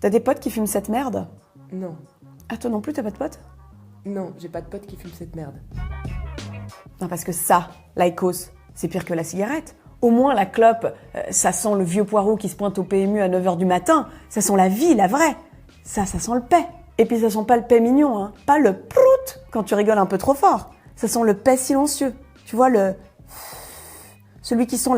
T'as des potes qui fument cette merde? Non. Ah, toi non plus, t'as pas de potes? Non, j'ai pas de potes qui fument cette merde. Non, parce que ça, l'Aïkos, c'est pire que la cigarette. Au moins, la clope, ça sent le vieux poireau qui se pointe au PMU à 9h du matin. Ça sent la vie, la vraie. Ça sent le paix. Et puis ça sent pas le paix mignon, hein. Pas le prout quand tu rigoles un peu trop fort. Ça sent le paix silencieux. Tu vois, celui qui sent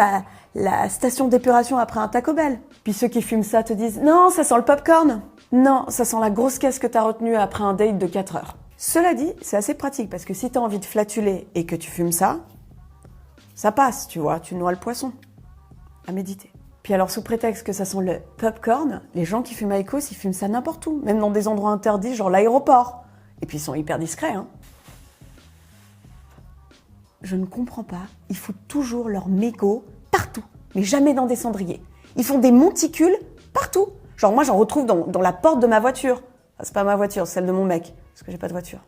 la station d'épuration après un Taco Bell. Puis ceux qui fument ça te disent « Non, ça sent le popcorn !» Non, ça sent la grosse caisse que t'as retenue après un date de 4 heures. Cela dit, c'est assez pratique parce que si t'as envie de flatuler et que tu fumes ça, ça passe, tu vois, tu noies le poisson. À méditer. Puis alors, sous prétexte que ça sent le popcorn, les gens qui fument Aïkos, ils fument ça n'importe où, même dans des endroits interdits, genre l'aéroport. Et puis ils sont hyper discrets, hein. Je ne comprends pas, ils foutent toujours leur mégot partout, mais jamais dans des cendriers. Ils font des monticules partout. Genre moi, j'en retrouve dans la porte de ma voiture. Enfin, c'est pas ma voiture, c'est celle de mon mec, parce que j'ai pas de voiture.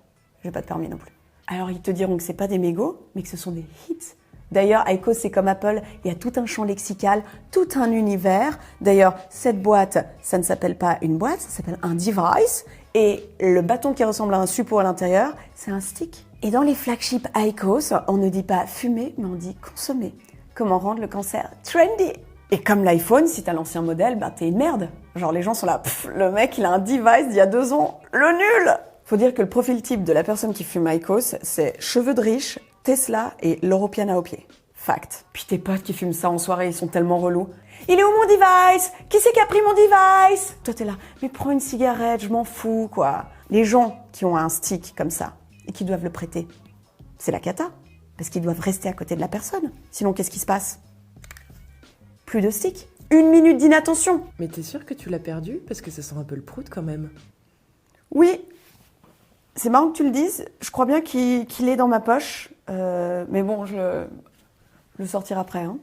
J'ai pas de permis non plus. Alors ils te diront que c'est pas des mégots, mais que ce sont des hits. D'ailleurs, Aïkos, c'est comme Apple, il y a tout un champ lexical, tout un univers. D'ailleurs, cette boîte, ça ne s'appelle pas une boîte, ça s'appelle un device. Et le bâton qui ressemble à un suppôt à l'intérieur, c'est un stick. Et dans les flagships Aïkos, on ne dit pas fumer, mais on dit consommer. Comment rendre le cancer trendy. Et comme l'iPhone, si t'as l'ancien modèle, bah t'es une merde. Genre les gens sont là, le mec il a un device d'il y a 2 ans, le nul. Faut dire que le profil type de la personne qui fume Aïkos, c'est cheveux de riche, Tesla et l'Europeana au pied. Fact. Puis tes potes qui fument ça en soirée, ils sont tellement relous. Il est où mon device? Qui c'est qui a pris mon device? Toi t'es là, mais prends une cigarette, je m'en fous, quoi. Les gens qui ont un stick comme ça et qui doivent le prêter, c'est la cata. Parce qu'ils doivent rester à côté de la personne. Sinon, qu'est-ce qui se passe? Plus de stick. 1 minute d'inattention. Mais t'es sûre que tu l'as perdu? Parce que ça sent un peu le prout quand même. Oui. C'est marrant que tu le dises. Je crois bien qu'il est dans ma poche. Mais bon, je le sortirai après, hein.